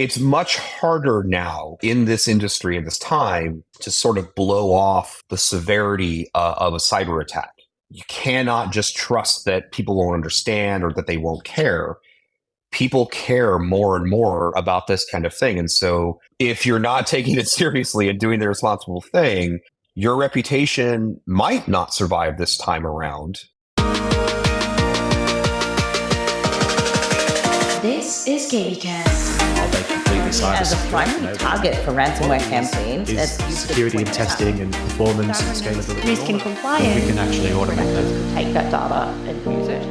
It's much harder now in this industry in this time to sort of blow off the severity of a cyber attack. You cannot just trust that people won't understand or that they won't care. People care more and more about this kind of thing. And so if you're not taking it seriously and doing the responsible thing, your reputation might not survive this time around. This is GaryCast. As a primary target for ransomware campaigns, is security and testing and performance and scalability. Risk and compliance. We can actually automate that. take that data and use it.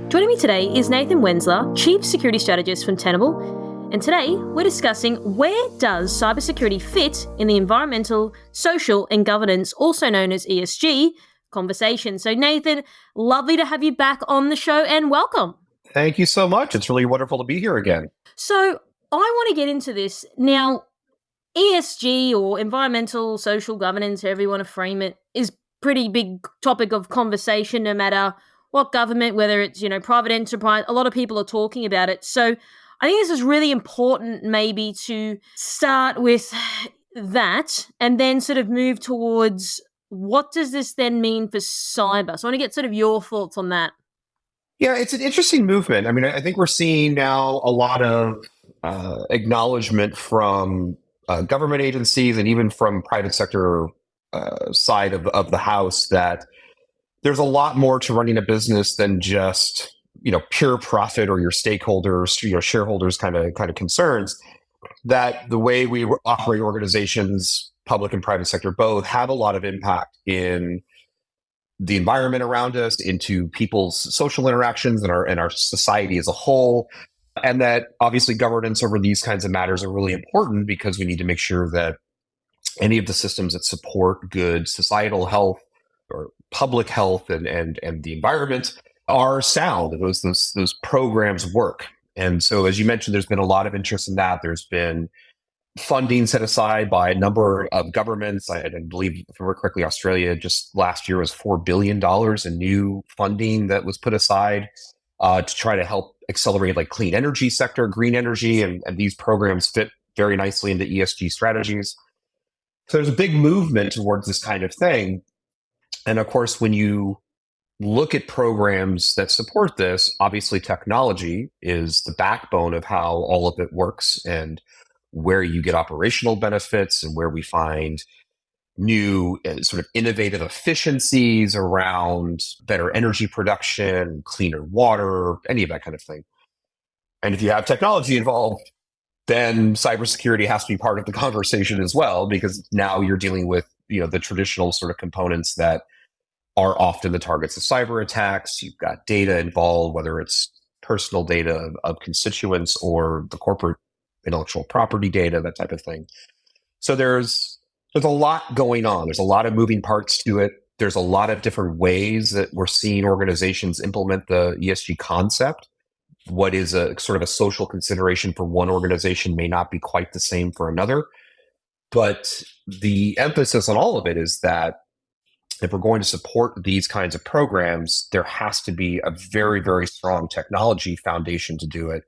Joining me today is Nathan Wenzler, Chief Security Strategist from Tenable. And today we're discussing where does cybersecurity fit in the environmental, social and governance, also known as ESG, conversation. So Nathan, lovely to have you back on the show and welcome. Thank you so much. It's really wonderful to be here again. So I want to get into this. Now, ESG or environmental, social governance, however you want to frame it, is pretty big topic of conversation no matter what government, whether it's, private enterprise, a lot of people are talking about it. So I think this is really important maybe to start with that and then sort of move towards what does this then mean for cyber? So I want to get sort of your thoughts on that. Yeah, it's an interesting movement. I mean, I think we're seeing now a lot of acknowledgement from government agencies and even from private sector side of the house that there's a lot more to running a business than just pure profit or your stakeholders, shareholders kind of concerns. That the way we operate organizations, public and private sector both, have a lot of impact in the environment around us, into people's social interactions and our society as a whole. And that obviously governance over these kinds of matters are really important because we need to make sure that any of the systems that support good societal health or public health and the environment are sound. Those programs work. And so, as you mentioned, there's been a lot of interest in that. There's been funding set aside by a number of governments. I believe, if I remember correctly, Australia just last year was $4 billion in new funding that was put aside to try to help accelerate like clean energy sector, green energy, and these programs fit very nicely into ESG strategies. So there's a big movement towards this kind of thing. And of course, when you look at programs that support this, obviously technology is the backbone of how all of it works and where you get operational benefits and where we find new sort of innovative efficiencies around better energy production, cleaner water, any of that kind of thing. And if you have technology involved, then cybersecurity has to be part of the conversation as well, because now you're dealing with the traditional sort of components that are often the targets of cyber attacks. You've got data involved, whether it's personal data of constituents or the corporate intellectual property data, that type of thing. So there's a lot going on. There's a lot of moving parts to it. There's a lot of different ways that we're seeing organizations implement the ESG concept. What is a sort of a social consideration for one organization may not be quite the same for another. But the emphasis on all of it is that if we're going to support these kinds of programs, there has to be a very, very strong technology foundation to do it.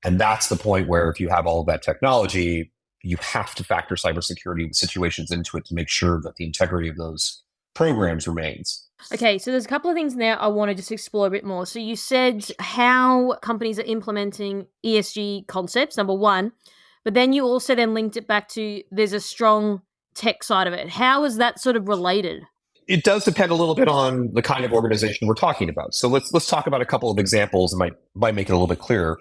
And that's the point where if you have all of that technology, you have to factor cybersecurity situations into it to make sure that the integrity of those programs remains. Okay, so there's a couple of things there I want to just explore a bit more. So you said how companies are implementing ESG concepts, number one, but then you also then linked it back to there's a strong tech side of it. How is that sort of related? It does depend a little bit on the kind of organization we're talking about. So let's talk about a couple of examples that might make it a little bit clearer.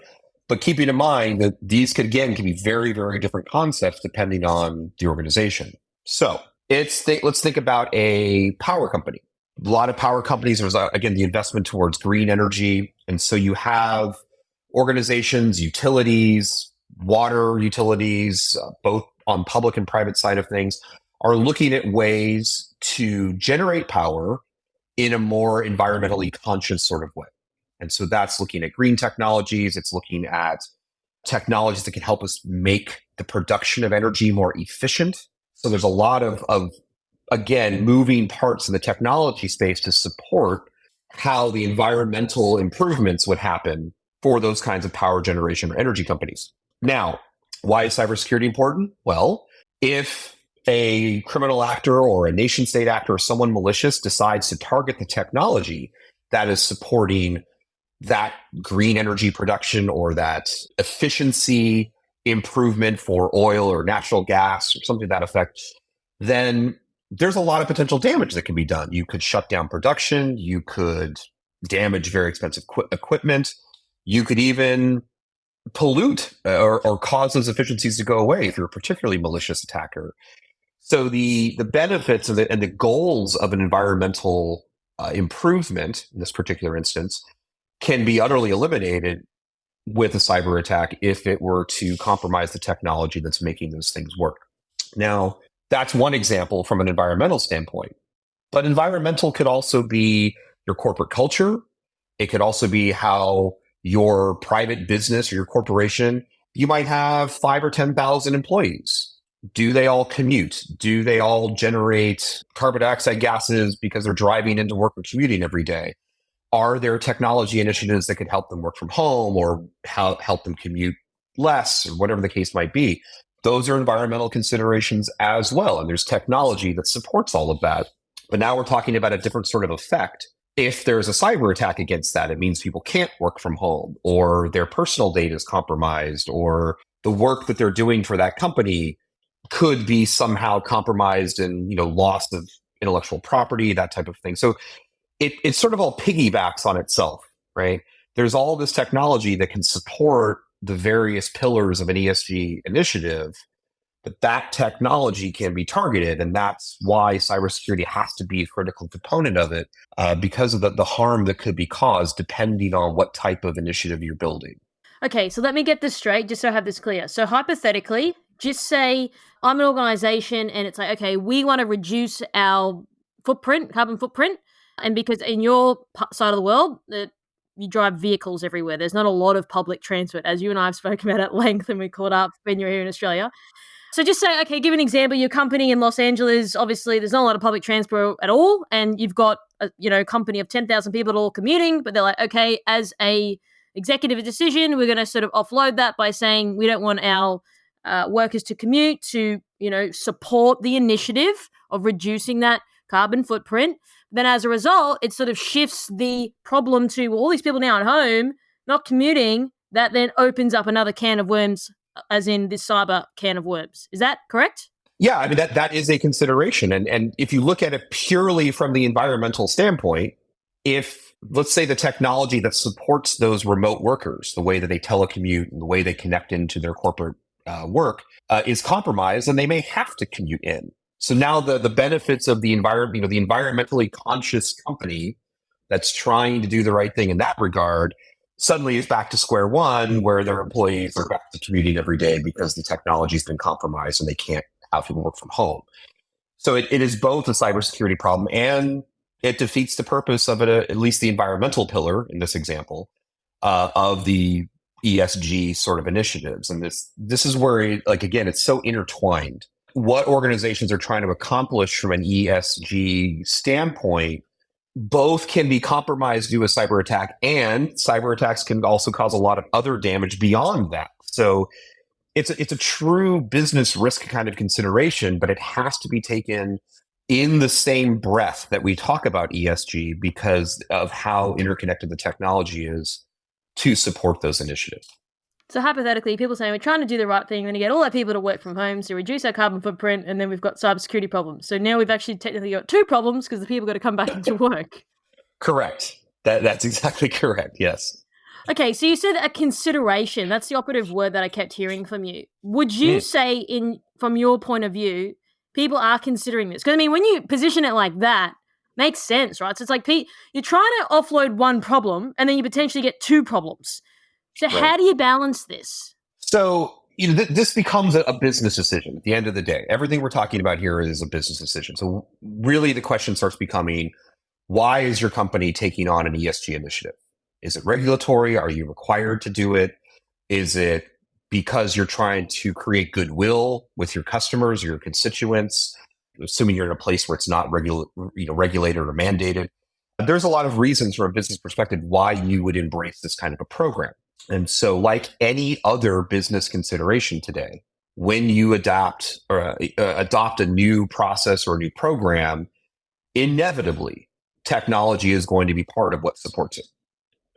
But keeping in mind that these can be very, very different concepts depending on the organization. So let's think about a power company. A lot of power companies, there's again the investment towards green energy. And so you have organizations, utilities, water utilities, both on public and private side of things, are looking at ways to generate power in a more environmentally conscious sort of way. And so that's looking at green technologies. It's looking at technologies that can help us make the production of energy more efficient. So there's a lot of again, moving parts in the technology space to support how the environmental improvements would happen for those kinds of power generation or energy companies. Now, why is cybersecurity important? Well, if a criminal actor or a nation state actor or someone malicious decides to target the technology that is supporting that green energy production or that efficiency improvement for oil or natural gas or something to that effect, then there's a lot of potential damage that can be done. You could shut down production. You could damage very expensive equipment. You could even pollute or cause those efficiencies to go away if you're a particularly malicious attacker. So the benefits of it and the goals of an environmental improvement in this particular instance can be utterly eliminated with a cyber attack if it were to compromise the technology that's making those things work. Now, that's one example from an environmental standpoint. But environmental could also be your corporate culture. It could also be how your private business or your corporation, you might have 5 or 10,000 employees. Do they all commute? Do they all generate carbon dioxide gases because they're driving into work or commuting every day? Are there technology initiatives that could help them work from home or help them commute less or whatever the case might be? Those are environmental considerations as well. And there's technology that supports all of that. But now we're talking about a different sort of effect. If there's a cyber attack against that, it means people can't work from home or their personal data is compromised or the work that they're doing for that company could be somehow compromised and, loss of intellectual property, that type of thing. So it sort of all piggybacks on itself, right? There's all this technology that can support the various pillars of an ESG initiative, but that technology can be targeted. And that's why cybersecurity has to be a critical component of it because of the harm that could be caused depending on what type of initiative you're building. Okay, so let me get this straight, just so I have this clear. So hypothetically, just say I'm an organization and it's like, okay, we want to reduce our carbon footprint. And because in your side of the world, you drive vehicles everywhere. There's not a lot of public transport, as you and I have spoken about at length and we caught up when you're here in Australia. So just say, okay, give an example. Your company in Los Angeles, obviously there's not a lot of public transport at all. And you've got a company of 10,000 people that are all commuting, but they're like, okay, as a executive decision, we're going to sort of offload that by saying we don't want our workers to commute to, support the initiative of reducing that carbon footprint. Then as a result, it sort of shifts the problem to all these people now at home, not commuting. That then opens up another can of worms, as in this cyber can of worms. Is that correct? Yeah, I mean, that is a consideration. And if you look at it purely from the environmental standpoint, if, let's say, the technology that supports those remote workers, the way that they telecommute and the way they connect into their corporate work is compromised, then they may have to commute in. So now the benefits of the environment, the environmentally conscious company that's trying to do the right thing in that regard suddenly is back to square one where their employees are back to commuting every day because the technology's been compromised and they can't have people work from home. So it is both a cybersecurity problem and it defeats the purpose of it, at least the environmental pillar in this example, of the ESG sort of initiatives. And this is where, again, it's so intertwined. What organizations are trying to accomplish from an ESG standpoint, both can be compromised due to a cyber attack, and cyber attacks can also cause a lot of other damage beyond that. So it's a true business risk kind of consideration, but it has to be taken in the same breath that we talk about ESG because of how interconnected the technology is to support those initiatives. So hypothetically, people saying we're trying to do the right thing, we're going to get all our people to work from home to reduce our carbon footprint, and then we've got cybersecurity problems. So now we've actually technically got two problems because the people got to come back into work. Correct. That's exactly correct. Yes. Okay, so you said a consideration. That's the operative word that I kept hearing from you. Would you say, from your point of view, people are considering this? Because I mean, when you position it like that, makes sense, right? So it's like you're trying to offload one problem, and then you potentially get two problems. So how do you balance this? So, this becomes a business decision at the end of the day. Everything we're talking about here is a business decision. So really the question starts becoming, why is your company taking on an ESG initiative? Is it regulatory? Are you required to do it? Is it because you're trying to create goodwill with your customers or your constituents, assuming you're in a place where it's not regulated or mandated? There's a lot of reasons from a business perspective why you would embrace this kind of a program. And so, like any other business consideration today, when you adopt a new process or a new program, inevitably technology is going to be part of what supports it.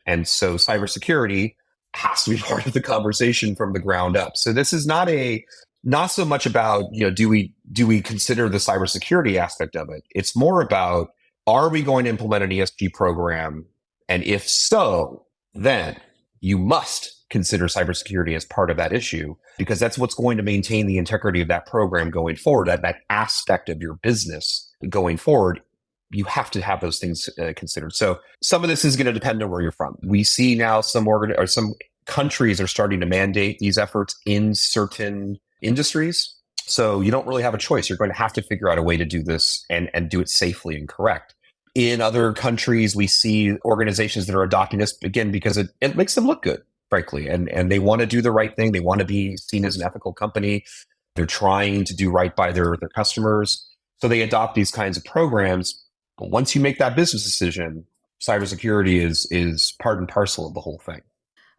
And so cybersecurity has to be part of the conversation from the ground up. So this is not so much about, do we consider the cybersecurity aspect of it? It's more about, are we going to implement an ESG program? And if so, then you must consider cybersecurity as part of that issue, because that's what's going to maintain the integrity of that program going forward, that aspect of your business going forward. You have to have those things considered. So some of this is going to depend on where you're from. We see now some countries are starting to mandate these efforts in certain industries. So you don't really have a choice. You're going to have to figure out a way to do this and do it safely and correct. In other countries, we see organizations that are adopting this, again, because it makes them look good, frankly, and they want to do the right thing. They want to be seen as an ethical company. They're trying to do right by their customers. So they adopt these kinds of programs. But once you make that business decision, cybersecurity is part and parcel of the whole thing.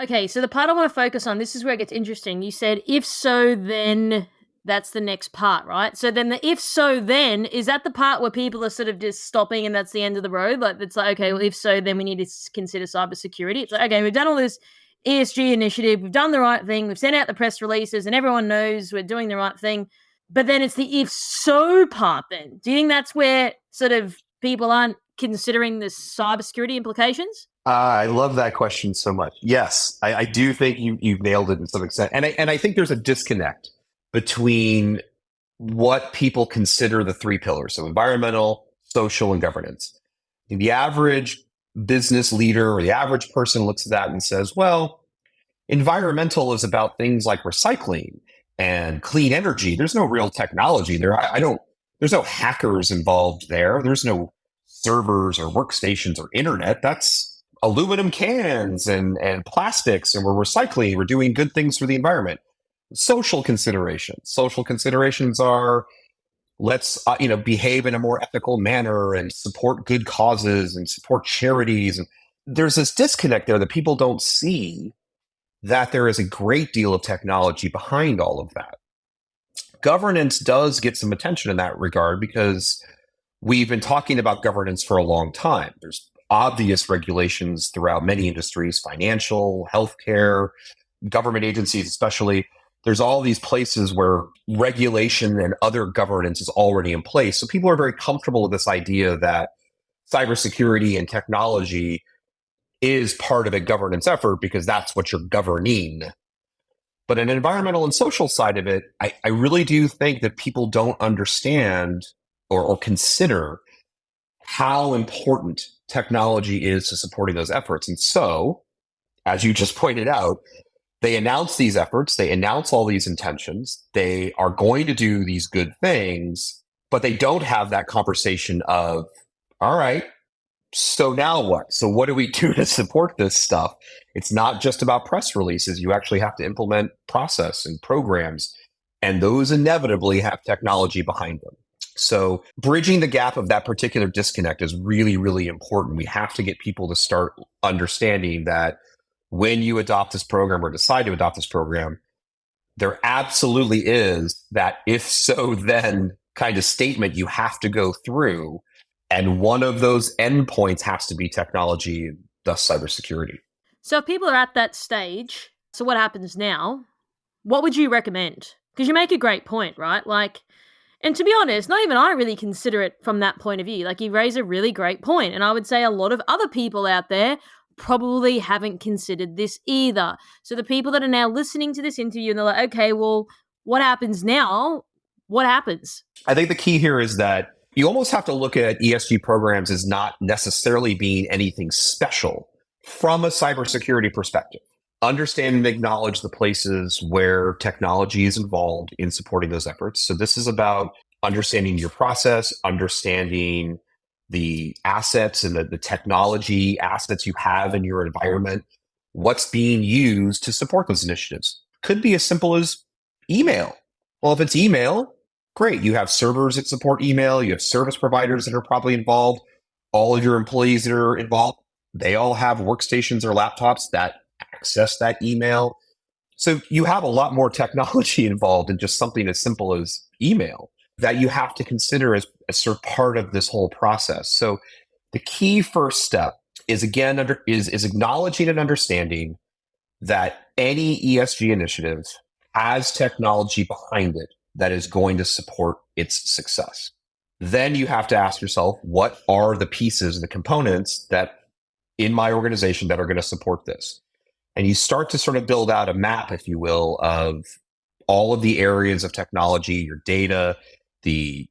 Okay, so the part I want to focus on, this is where it gets interesting. You said, if so, then that's the next part, right? So then the if so, then, is that the part where people are sort of just stopping and that's the end of the road? Like, it's like, okay, well, if so, then we need to consider cybersecurity. It's like, okay, we've done all this ESG initiative, we've done the right thing, we've sent out the press releases, and everyone knows we're doing the right thing. But then it's the if so part then. Do you think that's where sort of people aren't considering the cybersecurity implications? I love that question so much. Yes, I do think you've nailed it to some extent. And I think there's a disconnect between what people consider the three pillars. So environmental, social, and governance. The average business leader or the average person looks at that and says, well, environmental is about things like recycling and clean energy. There's no real technology there. There's no hackers involved there. There's no servers or workstations or internet. That's aluminum cans and plastics, and we're recycling. We're doing good things for the environment. Social considerations are, let's behave in a more ethical manner and support good causes and support charities. And there's this disconnect there that people don't see, that there is a great deal of technology behind all of that. Governance does get some attention in that regard because we've been talking about governance for a long time. There's obvious regulations throughout many industries, financial, healthcare, government agencies especially. There's all these places where regulation and other governance is already in place. So people are very comfortable with this idea that cybersecurity and technology is part of a governance effort because that's what you're governing. But an environmental and social side of it, I really do think that people don't understand or consider how important technology is to supporting those efforts. And so, as you just pointed out, they announce these efforts, they announce all these intentions, they are going to do these good things, but they don't have that conversation of, all right, so now what? So what do we do to support this stuff? It's not just about press releases. You actually have to implement process and programs, and those inevitably have technology behind them. So bridging the gap of that particular disconnect is really, really important. We have to get people to start understanding that when you adopt this program or decide to adopt this program, there absolutely is that if so then kind of statement you have to go through. And one of those endpoints has to be technology, thus cybersecurity. So if people are at that stage, so what happens now? What would you recommend? Because you make a great point, right? Like, and to be honest, not even I really consider it from that point of view. Like, you raise a really great point. And I would say a lot of other people out there probably haven't considered this either. So the people that are now listening to this interview and they're like, okay, well, what happens now? What happens? I think the key here is that you almost have to look at ESG programs as not necessarily being anything special from a cybersecurity perspective. Understand and acknowledge the places where technology is involved in supporting those efforts. So this is about understanding your process, understanding the assets and the technology assets you have in your environment, what's being used to support those initiatives. Could be as simple as email. Well, if it's email, great. You have servers that support email. You have service providers that are probably involved. All of your employees that are involved, they all have workstations or laptops that access that email. So you have a lot more technology involved in just something as simple as email that you have to consider as sort of part of this whole process. So the key first step is again is acknowledging and understanding that any ESG initiative has technology behind it that is going to support its success. Then you have to ask yourself, what are the pieces, the components that in my organization that are going to support this? And you start to sort of build out a map, if you will, of all of the areas of technology, your data, the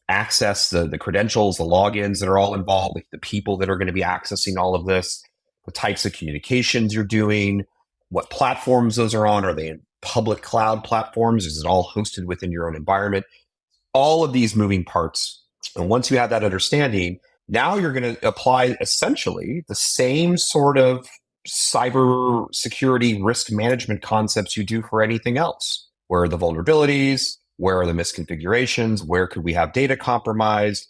access, the credentials, the logins that are all involved, like the people that are going to be accessing all of this, the types of communications you're doing, what platforms those are on. Are they in public cloud platforms? Is it all hosted within your own environment? All of these moving parts. And once you have that understanding, now you're going to apply essentially the same sort of cybersecurity risk management concepts you do for anything else. Where are the vulnerabilities? Where are the misconfigurations? Where could we have data compromised?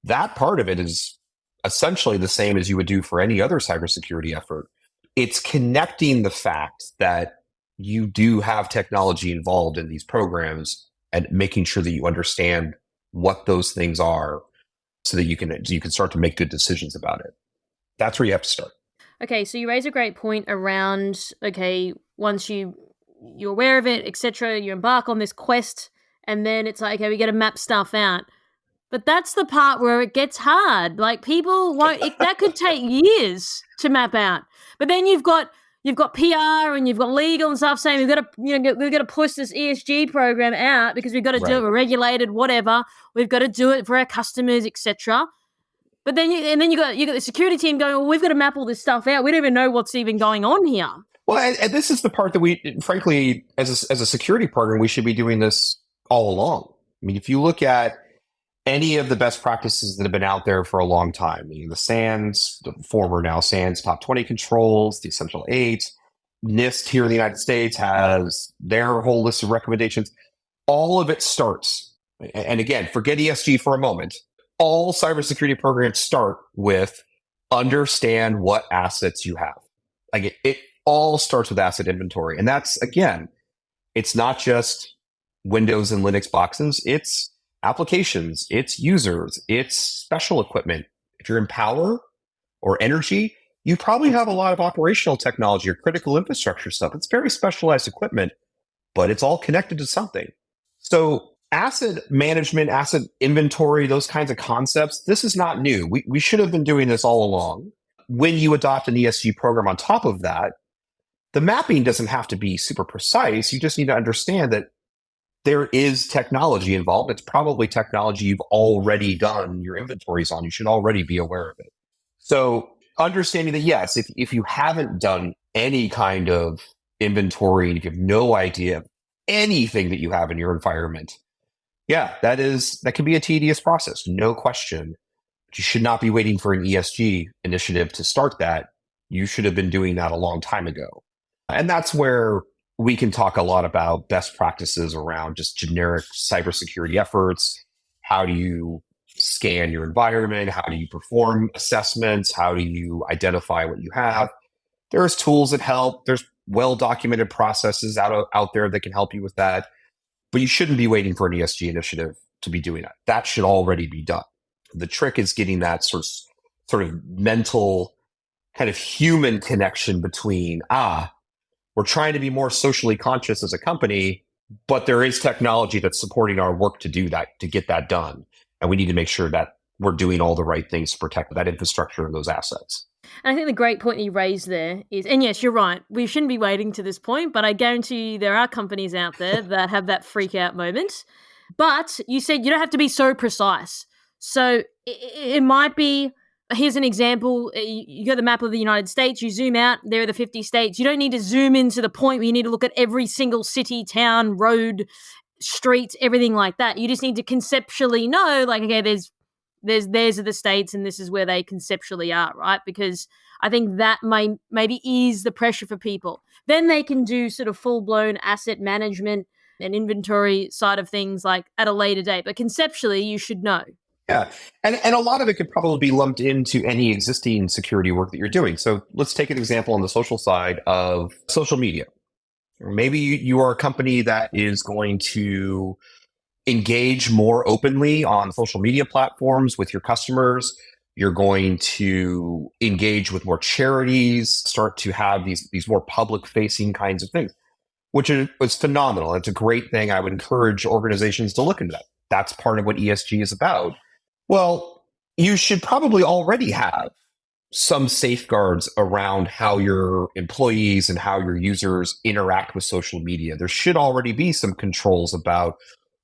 That part of it is essentially the same as you would do for any other cybersecurity effort. It's connecting the fact that you do have technology involved in these programs and making sure that you understand what those things are so that you can start to make good decisions about it. That's where you have to start. Okay, so you raise a great point around, okay, once you're aware of it, etc., you embark on this quest, and then it's like, okay, we got to map stuff out. But that's the part where it gets hard. Like, people won't, that could take years to map out. But then you've got PR and you've got legal and stuff saying we've got to push this ESG program out because we've got to do it, we're regulated, whatever. We've got to do it for our customers, etc. But then you got the security team going, well, we've got to map all this stuff out. We don't even know what's even going on here. Well, and this is the part that we, frankly, as a security partner, we should be doing this all along. I mean, if you look at any of the best practices that have been out there for a long time, I mean, the SANS, the former now SANS top 20 controls, the Essential 8, NIST here in the United States has their whole list of recommendations. All of it starts, and again, forget ESG for a moment. All cybersecurity programs start with understand what assets you have. Like it all starts with asset inventory. And that's, again, it's not just Windows and Linux boxes, it's applications, it's users, it's special equipment. If you're in power or energy, you probably have a lot of operational technology or critical infrastructure stuff. It's very specialized equipment, but it's all connected to something. So asset management, asset inventory, those kinds of concepts, this is not new. We should have been doing this all along. When you adopt an ESG program on top of that, the mapping doesn't have to be super precise. You just need to understand that there is technology involved. It's probably technology you've already done your inventories on. You should already be aware of it. So understanding that, yes, if you haven't done any kind of inventory and you have no idea of anything that you have in your environment, yeah, that can be a tedious process, no question. But you should not be waiting for an ESG initiative to start that. You should have been doing that a long time ago. And that's where we can talk a lot about best practices around just generic cybersecurity efforts. How do you scan your environment? How do you perform assessments? How do you identify what you have? There's tools that help. There's well-documented processes out there that can help you with that. But you shouldn't be waiting for an ESG initiative to be doing that. That should already be done. The trick is getting that sort of mental kind of human connection between, we're trying to be more socially conscious as a company, but there is technology that's supporting our work to do that, to get that done. And we need to make sure that we're doing all the right things to protect that infrastructure and those assets. And I think the great point you raised there is, and yes, you're right, we shouldn't be waiting to this point, but I guarantee you there are companies out there that have that freak out moment. But you said you don't have to be so precise. So it might be, here's an example, you got the map of the United States, you zoom out, there are the 50 states. You don't need to zoom into the point where you need to look at every single city, town, road, street, everything like that. You just need to conceptually know, like, okay, there's are the states and this is where they conceptually are, right? Because I think that may maybe ease the pressure for people. Then they can do sort of full-blown asset management and inventory side of things like at a later date. But conceptually, you should know. Yeah. And a lot of it could probably be lumped into any existing security work that you're doing. So let's take an example on the social side of social media. Maybe you are a company that is going to engage more openly on social media platforms with your customers. You're going to engage with more charities, start to have these more public facing kinds of things, which was phenomenal. It's a great thing. I would encourage organizations to look into that. That's part of what ESG is about. Well, you should probably already have some safeguards around how your employees and how your users interact with social media. There should already be some controls about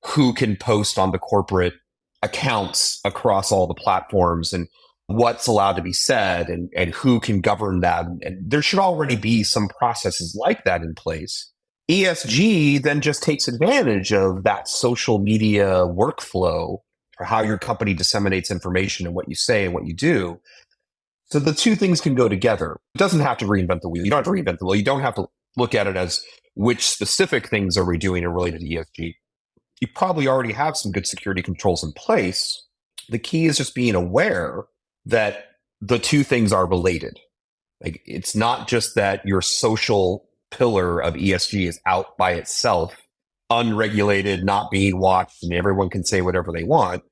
who can post on the corporate accounts across all the platforms and what's allowed to be said and who can govern that. And there should already be some processes like that in place. ESG then just takes advantage of that social media workflow for how your company disseminates information and what you say and what you do. So the two things can go together. It doesn't have to reinvent the wheel. You don't have to reinvent the wheel. You don't have to look at it as which specific things are we doing related to ESG. You probably already have some good security controls in place. The key is just being aware that the two things are related. Like, it's not just that your social pillar of ESG is out by itself, unregulated, not being watched, and everyone can say whatever they want.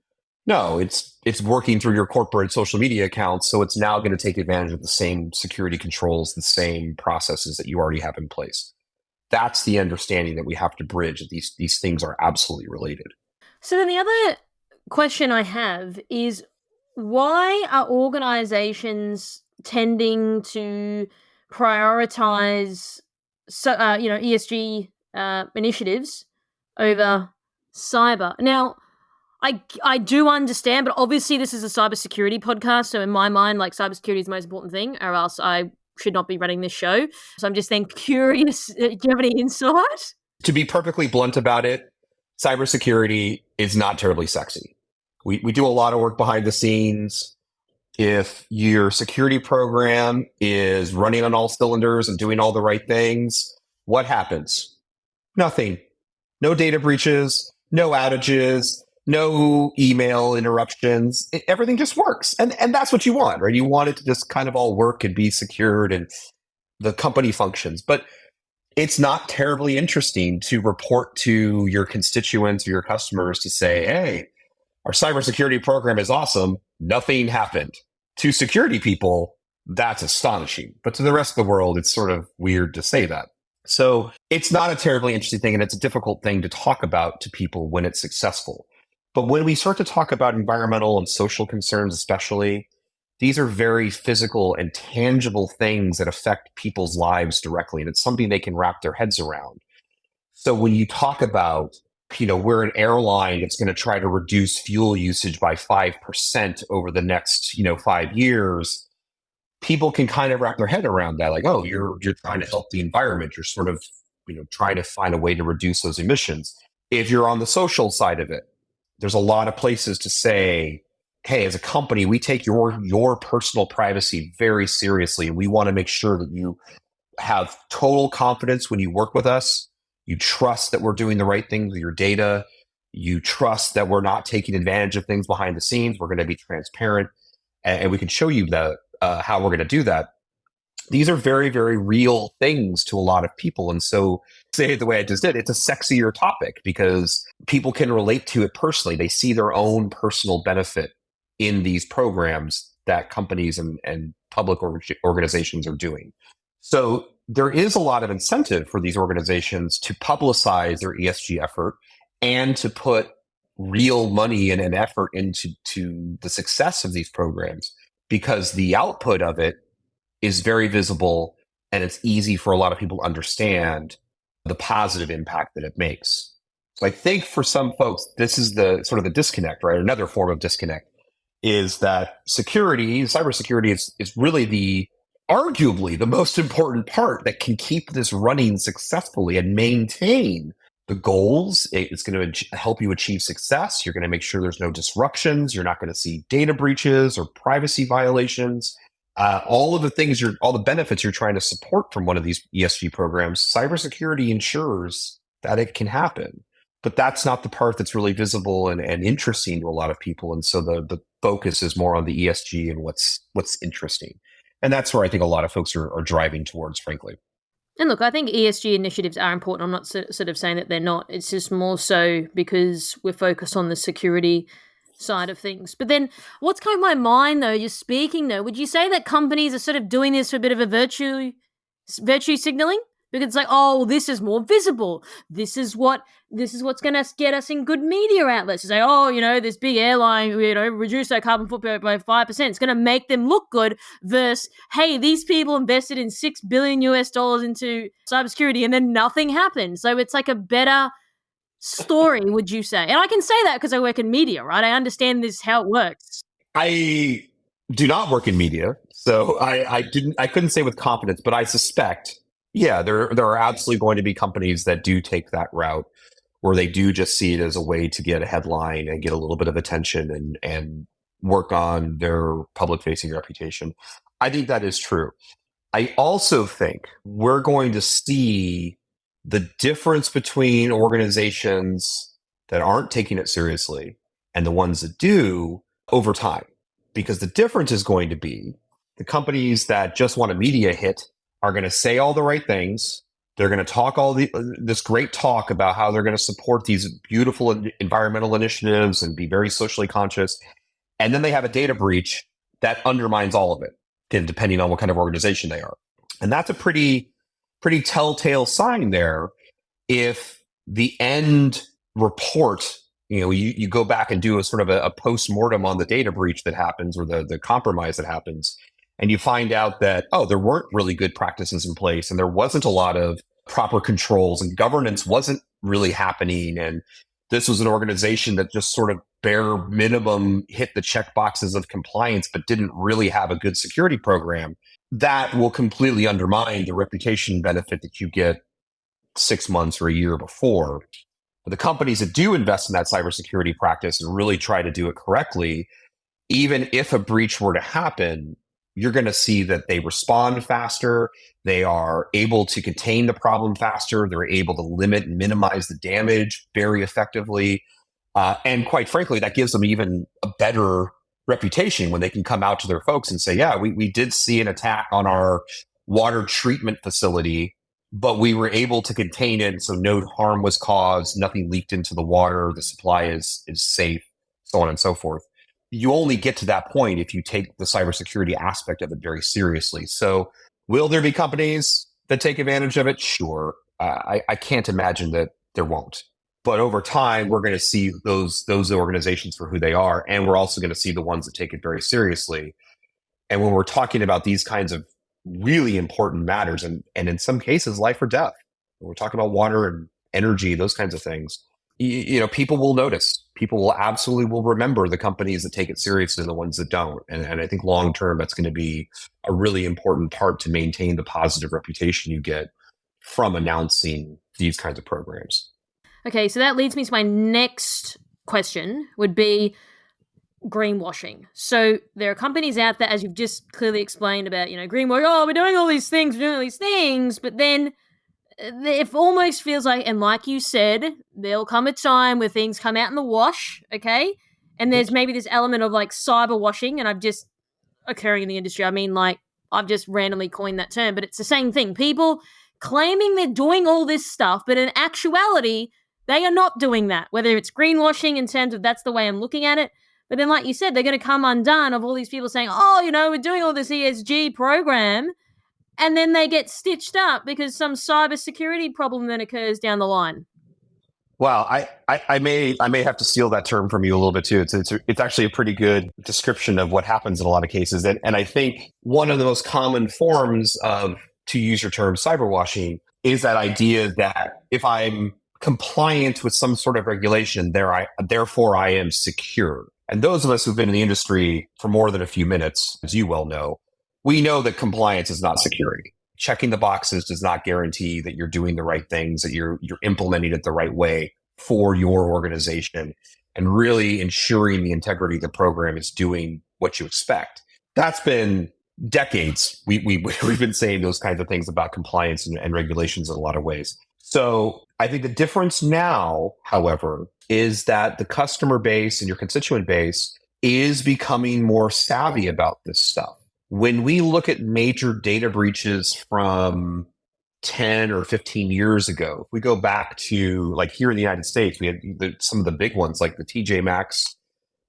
No, it's working through your corporate social media accounts. So it's now going to take advantage of the same security controls, the same processes that you already have in place. That's the understanding that we have to bridge, that these things are absolutely related. So then the other question I have is, why are organizations tending to prioritize ESG initiatives over cyber? Now, I do understand, but obviously this is a cybersecurity podcast, so in my mind, like, cybersecurity is the most important thing, or else I should not be running this show. So I'm just then curious, do you have any insight? To be perfectly blunt about it, cybersecurity is not terribly sexy. We do a lot of work behind the scenes. If your security program is running on all cylinders and doing all the right things, what happens? Nothing. No data breaches, no outages, no email interruptions. Everything just works. And that's what you want, right? You want it to just kind of all work and be secured and the company functions. But it's not terribly interesting to report to your constituents or your customers to say, hey, our cybersecurity program is awesome. Nothing happened. To security people, that's astonishing. But to the rest of the world, it's sort of weird to say that. So it's not a terribly interesting thing, and it's a difficult thing to talk about to people when it's successful. But when we start to talk about environmental and social concerns, especially, these are very physical and tangible things that affect people's lives directly. And it's something they can wrap their heads around. So when you talk about, we're an airline that's going to try to reduce fuel usage by 5% over the next, 5 years, people can kind of wrap their head around that. Like, oh, you're trying to help the environment. You're sort of, trying to find a way to reduce those emissions. If you're on the social side of it, there's a lot of places to say, hey, as a company, we take your personal privacy very seriously. And we want to make sure that you have total confidence when you work with us. You trust that we're doing the right thing with your data. You trust that we're not taking advantage of things behind the scenes. We're going to be transparent, and we can show you how we're going to do that. These are very, very real things to a lot of people. And so, say it the way I just did, it's a sexier topic because people can relate to it personally. They see their own personal benefit in these programs that companies and public organizations are doing. So there is a lot of incentive for these organizations to publicize their ESG effort and to put real money and an effort into the success of these programs, because the output of it is very visible and it's easy for a lot of people to understand the positive impact that it makes. So I think for some folks, this is the sort of the disconnect, right? Another form of disconnect is that cybersecurity is really arguably the most important part that can keep this running successfully and maintain the goals. It's going to help you achieve success. You're going to make sure there's no disruptions. You're not going to see data breaches or privacy violations. All of the things all the benefits you're trying to support from one of these ESG programs, cybersecurity ensures that it can happen. but that's not the part that's really visible and interesting to a lot of people. And so the focus is more on the ESG and what's interesting. And that's where I think a lot of folks are driving towards, frankly. And look, I think ESG initiatives are important. I'm not sort of saying that they're not. It's just more so because we're focused on the security side of things. But then what's coming to my mind, though, just speaking, though, would you say that companies are sort of doing this for a bit of a virtue signaling? Because it's like, oh, this is more visible. This is what's going to get us in good media outlets. To say, oh, this big airline, reduced their carbon footprint by 5%. It's going to make them look good. Versus, hey, these people invested in $6 billion into cybersecurity, and then nothing happened. So it's like a better story, would you say? And I can say that because I work in media, right? I understand this how it works. I do not work in media, so I couldn't say with confidence, but I suspect. Yeah, there are absolutely going to be companies that do take that route where they do just see it as a way to get a headline and get a little bit of attention and work on their public-facing reputation. I think that is true. I also think we're going to see the difference between organizations that aren't taking it seriously and the ones that do over time. Because the difference is going to be the companies that just want a media hit are going to say all the right things. They're going to talk this great talk about how they're going to support these beautiful environmental initiatives and be very socially conscious. And then they have a data breach that undermines all of it, again, depending on what kind of organization they are. And that's a pretty telltale sign there. If the end report, you go back and do a sort of a post-mortem on the data breach that happens or the compromise that happens, and you find out that, there weren't really good practices in place and there wasn't a lot of proper controls and governance wasn't really happening. And this was an organization that just sort of bare minimum hit the check boxes of compliance, but didn't really have a good security program. That will completely undermine the reputation benefit that you get 6 months or a year before. But the companies that do invest in that cybersecurity practice and really try to do it correctly, even if a breach were to happen, you're going to see that they respond faster. They are able to contain the problem faster. They're able to limit and minimize the damage very effectively. And quite frankly, that gives them even a better reputation when they can come out to their folks and say, yeah, we did see an attack on our water treatment facility, but we were able to contain it. So no harm was caused. Nothing leaked into the water. The supply is safe, so on and so forth. You only get to that point if you take the cybersecurity aspect of it very seriously. So will there be companies that take advantage of it? Sure. I can't imagine that there won't. But over time, we're going to see those organizations for who they are. And we're also going to see the ones that take it very seriously. And when we're talking about these kinds of really important matters, and in some cases, life or death, when we're talking about water and energy, those kinds of things, people will notice. People will absolutely remember the companies that take it seriously and the ones that don't. And I think long term, that's going to be a really important part to maintain the positive reputation you get from announcing these kinds of programs. Okay, so that leads me to my next question, would be greenwashing. So there are companies out there, as you've just clearly explained about, greenwashing, oh, we're doing all these things, but then it almost feels like, and like you said, there'll come a time where things come out in the wash, okay? And there's maybe this element of like cyber washing, and I've just occurring in the industry. I mean, like, I've just randomly coined that term, but it's the same thing. People claiming they're doing all this stuff, but in actuality, they are not doing that. Whether it's greenwashing in terms of that's the way I'm looking at it, but then like you said, they're going to come undone of all these people saying, oh, we're doing all this ESG program, and then they get stitched up because some cybersecurity problem then occurs down the line. Well, I may have to steal that term from you a little bit too. It's actually a pretty good description of what happens in a lot of cases. And I think one of the most common forms of, to use your term, cyberwashing, is that idea that if I'm compliant with some sort of regulation, therefore I am secure. And those of us who've been in the industry for more than a few minutes, as you well know, we know that compliance is not security. Checking the boxes does not guarantee that you're doing the right things, that you're implementing it the right way for your organization, and really ensuring the integrity of the program is doing what you expect. That's been decades. We've been saying those kinds of things about compliance and regulations in a lot of ways. So I think the difference now, however, is that the customer base and your constituent base is becoming more savvy about this stuff. When we look at major data breaches from 10 or 15 years ago, if we go back to like here in the United States, we had some of the big ones like the TJ Maxx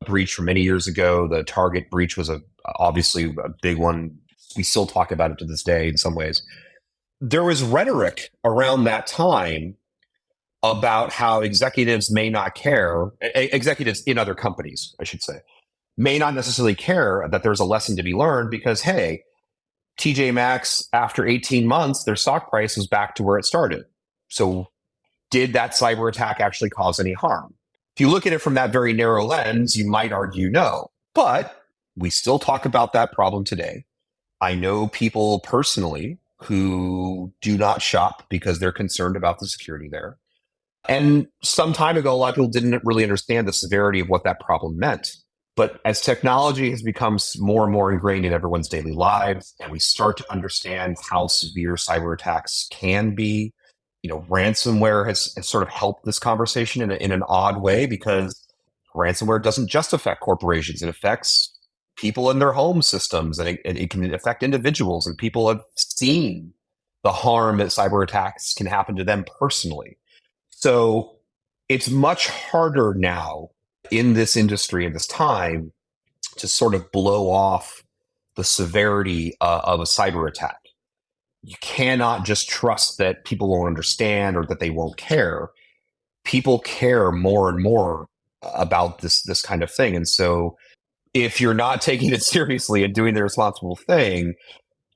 breach from many years ago. The Target breach was obviously a big one. We still talk about it to this day in some ways. There was rhetoric around that time about how executives may not care, executives in other companies, I should say, may not necessarily care that there's a lesson to be learned because, hey, TJ Maxx, after 18 months, their stock price was back to where it started. So did that cyber attack actually cause any harm? If you look at it from that very narrow lens, you might argue no. But we still talk about that problem today. I know people personally who do not shop because they're concerned about the security there. And some time ago, a lot of people didn't really understand the severity of what that problem meant. But as technology has become more and more ingrained in everyone's daily lives, and we start to understand how severe cyber attacks can be, ransomware has sort of helped this conversation in an odd way because ransomware doesn't just affect corporations. It affects people in their home systems, and it can affect individuals, and people have seen the harm that cyber attacks can happen to them personally. So it's much harder now in this industry in this time to sort of blow off the severity of a cyber attack. You cannot just trust that people won't understand or that they won't care. People care more and more about this kind of thing. And so if you're not taking it seriously and doing the responsible thing,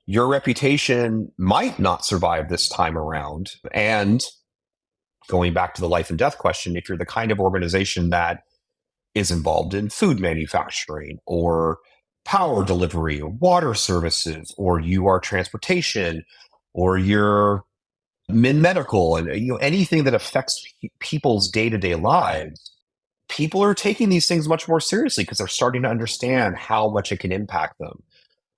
your reputation might not survive this time around. And going back to the life and death question, if you're the kind of organization that is involved in food manufacturing or power delivery or water services, or you are transportation, or you're medical, and anything that affects people's day-to-day lives, people are taking these things much more seriously because they're starting to understand how much it can impact them.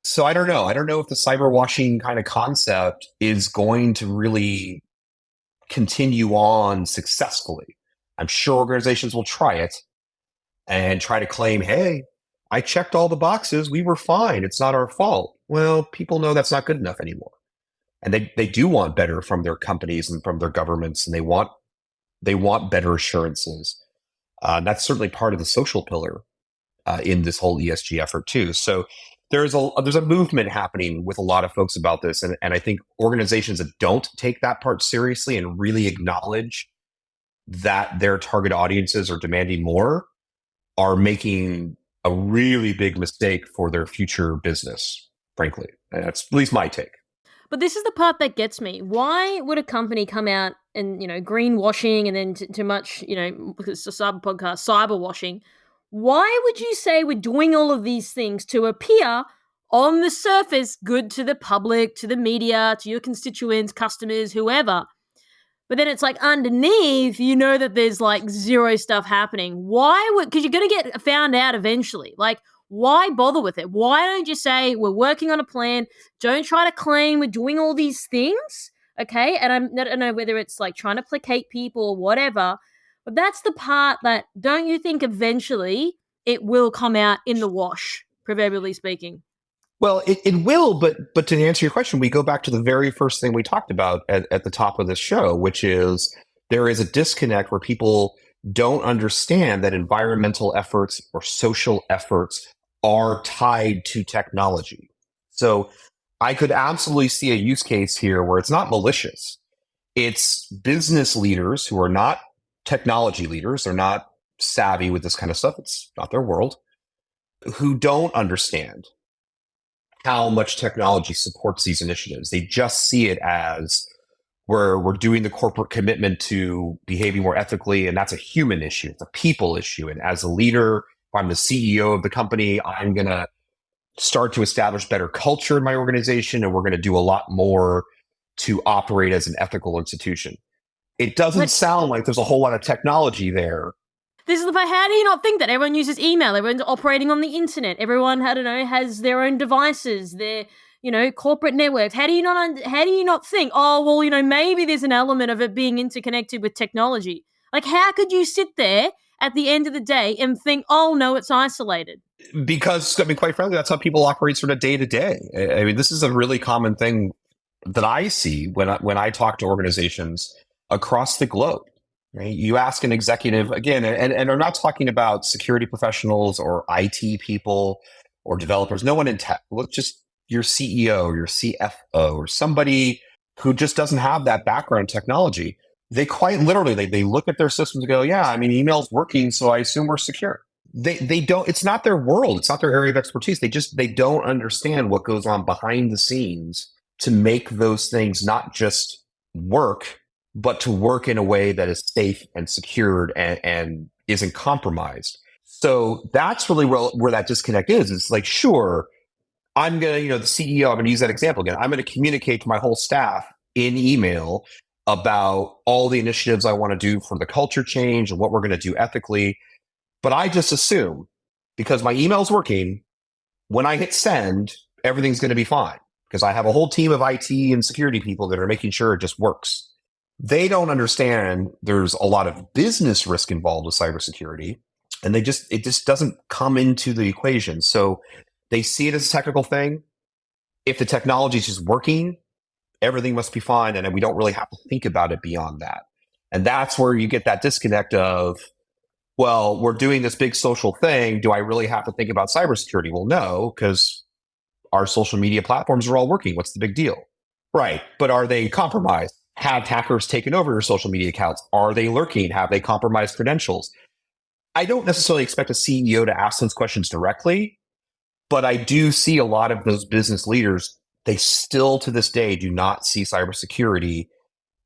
So I don't know. I don't know if the cyber washing kind of concept is going to really continue on successfully. I'm sure organizations will try it and try to claim, hey, I checked all the boxes. We were fine. It's not our fault. Well, people know that's not good enough anymore. And they do want better from their companies and from their governments, and they want better assurances. That's certainly part of the social pillar in this whole ESG effort too. So there's a movement happening with a lot of folks about this, and I think organizations that don't take that part seriously and really acknowledge that their target audiences are demanding more are making a really big mistake for their future business, frankly. And that's at least my take. But this is the part that gets me. Why would a company come out and, greenwashing and then too much, because it's a cyber podcast, cyber washing? Why would you say we're doing all of these things to appear on the surface good to the public, to the media, to your constituents, customers, whoever? But then it's like underneath, that there's like zero stuff happening. Why would, because you're going to get found out eventually. Like, why bother with it? Why don't you say we're working on a plan? Don't try to claim we're doing all these things, okay? And I don't know whether it's like trying to placate people or whatever, but that's the part that, don't you think eventually it will come out in the wash, proverbially speaking? Well, it will, but to answer your question, we go back to the very first thing we talked about at the top of this show, which is there is a disconnect where people don't understand that environmental efforts or social efforts are tied to technology. So I could absolutely see a use case here where it's not malicious. It's business leaders who are not technology leaders, they're not savvy with this kind of stuff, it's not their world, who don't understand how much technology supports these initiatives. They just see it as we're doing the corporate commitment to behaving more ethically, and that's a human issue. It's a people issue. And as a leader, if I'm the CEO of the company, I'm going to start to establish better culture in my organization, and we're going to do a lot more to operate as an ethical institution. It doesn't sound like there's a whole lot of technology there. This is the part. How do you not think that? Everyone uses email. Everyone's operating on the internet. Everyone, I don't know, has their own devices. They're corporate networks. How do you not think, oh, well, maybe there's an element of it being interconnected with technology? Like, how could you sit there at the end of the day and think, oh, no, it's isolated? Because, I mean, quite frankly, that's how people operate sort of day to day. I mean, this is a really common thing that I see when I talk to organizations across the globe. Right? You ask an executive again, and I'm not talking about security professionals or IT people or developers. No one in tech. Look, just your CEO, your CFO, or somebody who just doesn't have that background in technology. They quite literally they look at their systems and go, "Yeah, I mean, email's working, so I assume we're secure." They don't. It's not their world. It's not their area of expertise. They don't understand what goes on behind the scenes to make those things not just work, but to work in a way that is safe and secured and isn't compromised. So that's really where that disconnect is. It's like, sure, I'm going to, the CEO, I'm going to use that example again. I'm going to communicate to my whole staff in email about all the initiatives I want to do for the culture change and what we're going to do ethically. But I just assume because my email's working, when I hit send, everything's going to be fine because I have a whole team of IT and security people that are making sure it just works. They don't understand there's a lot of business risk involved with cybersecurity, and it just doesn't come into the equation. So they see it as a technical thing. If the technology is just working, everything must be fine, and we don't really have to think about it beyond that. And that's where you get that disconnect of, well, we're doing this big social thing. Do I really have to think about cybersecurity? Well, no, because our social media platforms are all working. What's the big deal? Right. But are they compromised? Have hackers taken over your social media accounts? Are they lurking? Have they compromised credentials? I don't necessarily expect a CEO to ask those questions directly, but I do see a lot of those business leaders, they still to this day do not see cybersecurity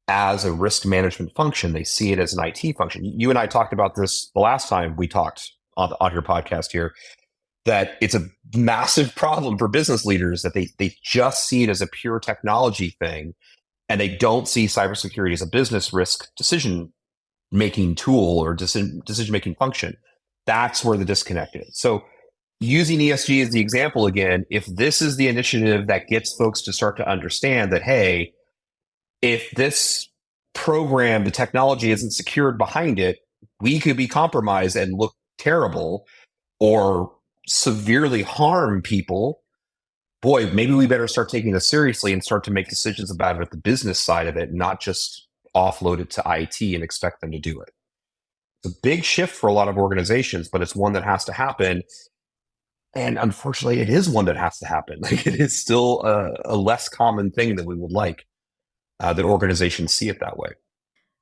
as a risk management function. They see it as an IT function. You and I talked about this the last time we talked on your podcast here, that it's a massive problem for business leaders that they just see it as a pure technology thing. And they don't see cybersecurity as a business risk decision-making tool or decision-making function. That's where the disconnect is. So using ESG as the example again, if this is the initiative that gets folks to start to understand that, hey, if this program, the technology isn't secured behind it, we could be compromised and look terrible or severely harm people. Boy, maybe we better start taking this seriously and start to make decisions about it at the business side of it, not just offload it to IT and expect them to do it. It's a big shift for a lot of organizations, but it's one that has to happen. And unfortunately, it is one that has to happen. Like, it is still a less common thing than we would like, that organizations see it that way.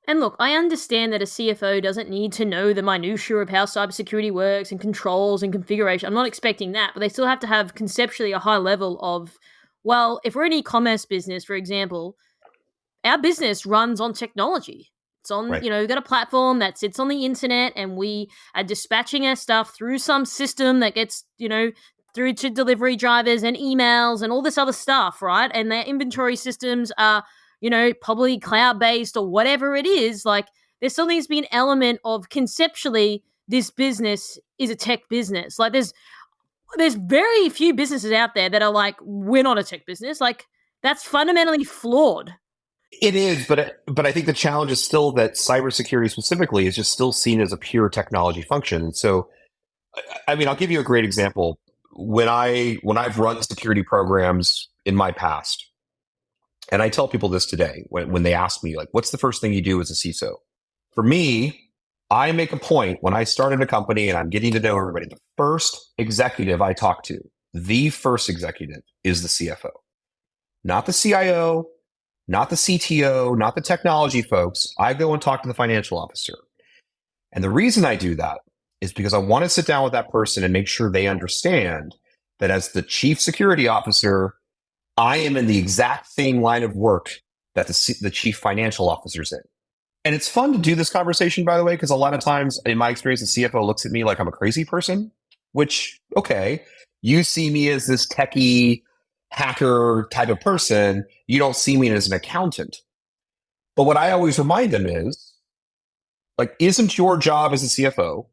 And look, I understand that a CFO doesn't need to know the minutiae of how cybersecurity works and controls and configuration. I'm not expecting that, but they still have to have conceptually a high level of, well, if we're an e-commerce business, for example, our business runs on technology. It's on, Right. we've got a platform that sits on the internet and we are dispatching our stuff through some system that gets, through to delivery drivers and emails and all this other stuff, right? And their inventory systems are, probably cloud-based or whatever it is. Like, there still needs to be an element of conceptually this business is a tech business. Like, there's very few businesses out there that are like, we're not a tech business. Like, that's fundamentally flawed. It is, but I think the challenge is still that cybersecurity specifically is just still seen as a pure technology function. And so, I mean, I'll give you a great example. When I've run security programs in my past, and I tell people this today when they ask me, like, what's the first thing you do as a CISO? For me, I make a point when I start in a company and I'm getting to know everybody, the first executive I talk to, the first executive is the CFO, not the CIO, not the CTO, not the technology folks. I go and talk to the financial officer. And the reason I do that is because I want to sit down with that person and make sure they understand that as the chief security officer, I am in the exact same line of work that the chief financial officer's in. And it's fun to do this conversation, by the way, because a lot of times in my experience, the CFO looks at me like I'm a crazy person, which, okay, you see me as this techie hacker type of person. You don't see me as an accountant. But what I always remind them is, like, isn't your job as a CFO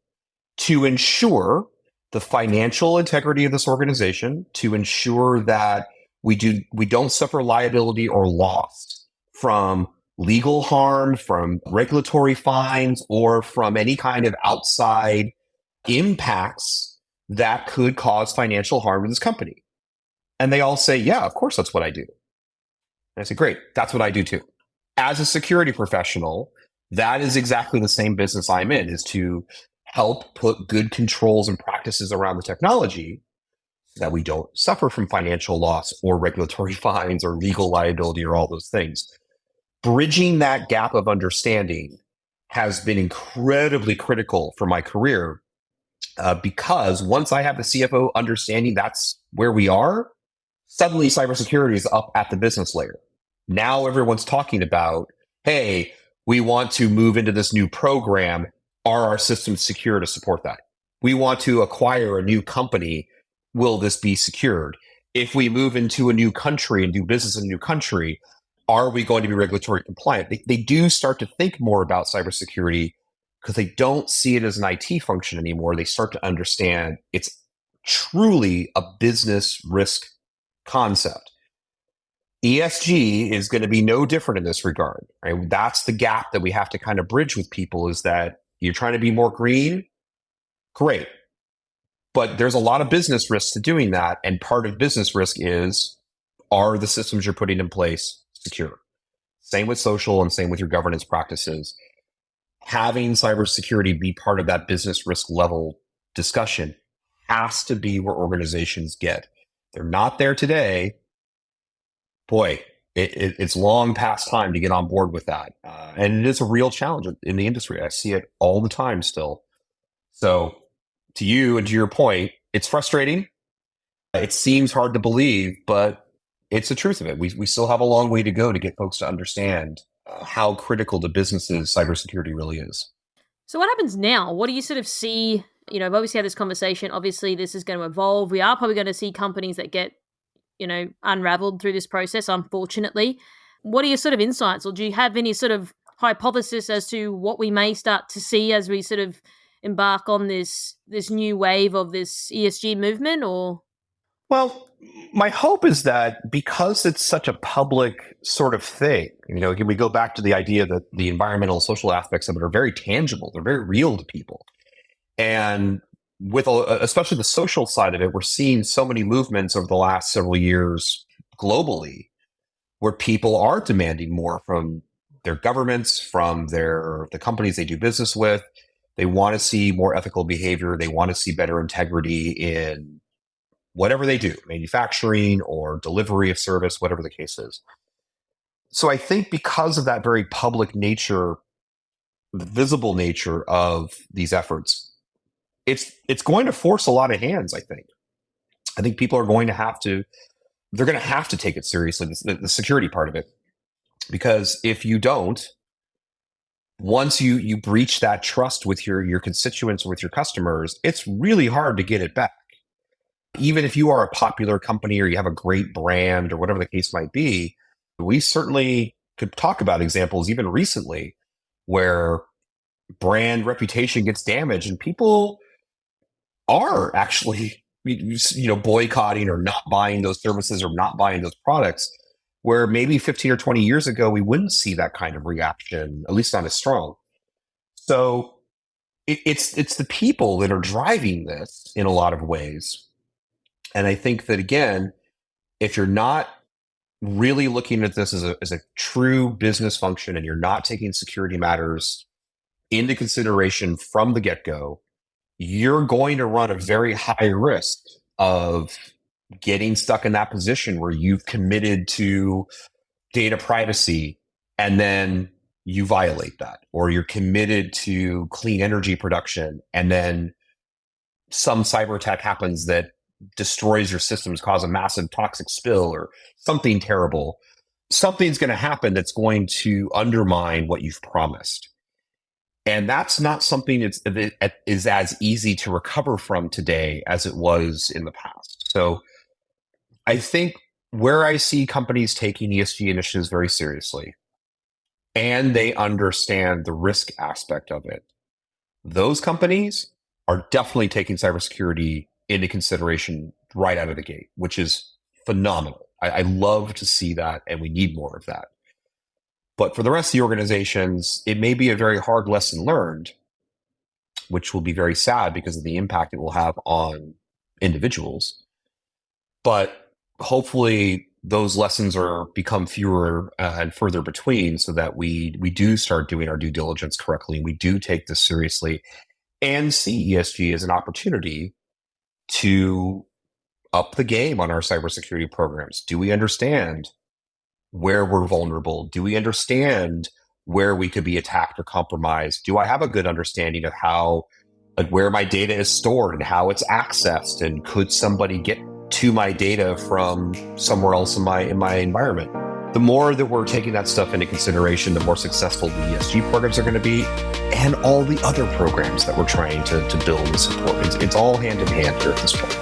to ensure the financial integrity of this organization, to ensure that We don't suffer liability or loss from legal harm, from regulatory fines, or from any kind of outside impacts that could cause financial harm to this company. And they all say, yeah, of course, that's what I do. And I say, great, that's what I do too. As a security professional, that is exactly the same business I'm in, is to help put good controls and practices around the technology so that we don't suffer from financial loss or regulatory fines or legal liability or all those things. Bridging that gap of understanding has been incredibly critical for my career because once I have the CFO understanding that's where we are, suddenly cybersecurity is up at the business layer. Now everyone's talking about, hey, we want to move into this new program. Are our systems secure to support that? We want to acquire a new company. Will this be secured? If we move into a new country and do business in a new country, are we going to be regulatory compliant? They do start to think more about cybersecurity because they don't see it as an IT function anymore. They start to understand it's truly a business risk concept. ESG is going to be no different in this regard, right? That's the gap that we have to kind of bridge with people, is that you're trying to be more green. Great. But there's a lot of business risks to doing that. And part of business risk is, are the systems you're putting in place secure? Same with social and same with your governance practices. Having cybersecurity be part of that business risk level discussion has to be where organizations get. They're not there today. Boy, it's long past time to get on board with that. And it is a real challenge in the industry. I see it all the time still. So to you and to your point, it's frustrating. It seems hard to believe, but it's the truth of it. We still have a long way to go to get folks to understand how critical to businesses cybersecurity really is. So what happens now? What do you sort of see? You know, I've obviously had this conversation. Obviously, this is going to evolve. We are probably going to see companies that get, unraveled through this process, unfortunately. What are your sort of insights, or do you have any sort of hypothesis as to what we may start to see as we sort of embark on this new wave of this ESG movement? Or well, my hope is that because it's such a public sort of thing, again, we go back to the idea that the environmental and social aspects of it are very tangible. They're very real to people. And with especially the social side of it, we're seeing so many movements over the last several years globally where people are demanding more from their governments, from the companies they do business with. They want to see more ethical behavior. They want to see better integrity in whatever they do, manufacturing or delivery of service, whatever the case is. So I think because of that very public nature, the visible nature of these efforts, it's going to force a lot of hands, I think. I think people are going to have to take it seriously, the security part of it. Because if you don't, once you breach that trust with your constituents or with your customers, it's really hard to get it back. Even if you are a popular company or you have a great brand or whatever the case might be, we certainly could talk about examples even recently where brand reputation gets damaged and people are actually boycotting or not buying those services or not buying those products, where maybe 15 or 20 years ago we wouldn't see that kind of reaction, at least not as strong. So it's the people that are driving this in a lot of ways. And I think that, again, if you're not really looking at this as a true business function and you're not taking security matters into consideration from the get-go, you're going to run a very high risk of getting stuck in that position where you've committed to data privacy and then you violate that, or you're committed to clean energy production and then some cyber attack happens that destroys your systems, cause a massive toxic spill or something terrible. Something's going to happen that's going to undermine what you've promised. And that's not something that is as easy to recover from today as it was in the past. So I think where I see companies taking ESG initiatives very seriously, and they understand the risk aspect of it, those companies are definitely taking cybersecurity into consideration right out of the gate, which is phenomenal. I love to see that, and we need more of that. But for the rest of the organizations, it may be a very hard lesson learned, which will be very sad because of the impact it will have on individuals. But hopefully those lessons become fewer and further between, so that we do start doing our due diligence correctly, and we do take this seriously and see ESG as an opportunity to up the game on our cybersecurity programs. Do we understand where we're vulnerable? Do we understand where we could be attacked or compromised? Do I have a good understanding of how, like, where my data is stored and how it's accessed? And could somebody get to my data from somewhere else in my environment? The more that we're taking that stuff into consideration, the more successful the ESG programs are going to be, and all the other programs that we're trying to build and support. It's all hand in hand here at this point.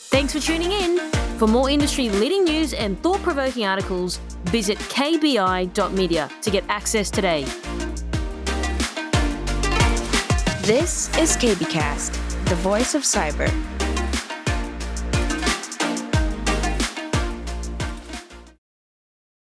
Thanks for tuning in. For more industry-leading news and thought-provoking articles, visit kbi.media to get access today. This is KBcast, the voice of cyber.